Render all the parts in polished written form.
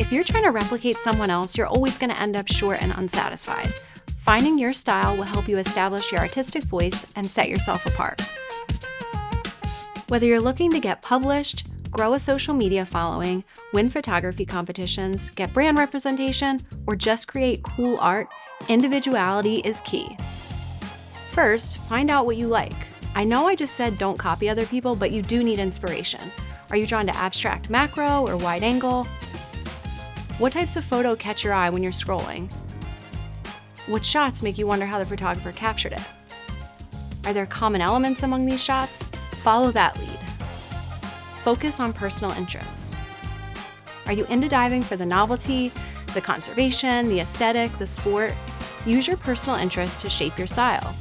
If you're trying to replicate someone else, you're always going to end up short and unsatisfied. Finding your style will help you establish your artistic voice and set yourself apart. Whether you're looking to get published, grow a social media following, win photography competitions, get brand representation, or just create cool art, individuality is key. First, find out what you like. I know I just said don't copy other people, but you do need inspiration. Are you drawn to abstract macro or wide angle? What types of photo catch your eye when you're scrolling? What shots make you wonder how the photographer captured it? Are there common elements among these shots? Follow that lead. Focus on personal interests. Are you into diving for the novelty, the conservation, the aesthetic, the sport? Use your personal interest to shape your style.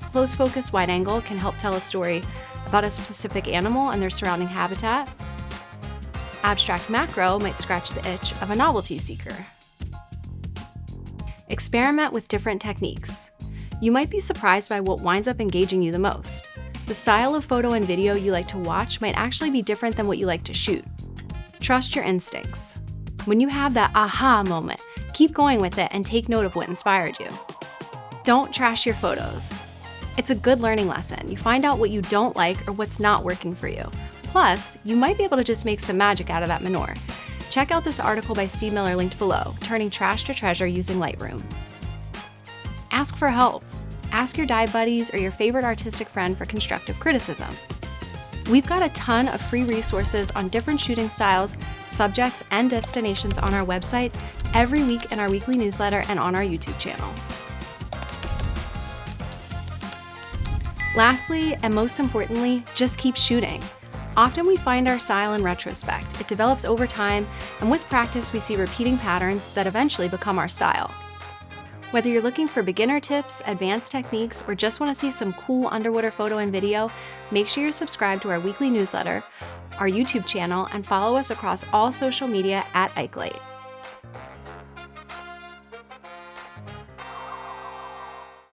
Close focus wide angle can help tell a story about a specific animal and their surrounding habitat. Abstract macro might scratch the itch of a novelty seeker. Experiment with different techniques. You might be surprised by what winds up engaging you the most. The style of photo and video you like to watch might actually be different than what you like to shoot. Trust your instincts. When you have that aha moment, keep going with it and take note of what inspired you. Don't trash your photos. It's a good learning lesson. You find out what you don't like or what's not working for you. Plus, you might be able to just make some magic out of that manure. Check out this article by Steve Miller linked below, Turning Trash to Treasure Using Lightroom. Ask for help. Ask your dive buddies or your favorite artistic friend for constructive criticism. We've got a ton of free resources on different shooting styles, subjects, and destinations on our website every week in our weekly newsletter and on our YouTube channel. Lastly, and most importantly, just keep shooting. Often we find our style in retrospect. It develops over time, and with practice we see repeating patterns that eventually become our style. Whether you're looking for beginner tips, advanced techniques, or just want to see some cool underwater photo and video, make sure you're subscribed to our weekly newsletter, our YouTube channel, and follow us across all social media at IkeLight.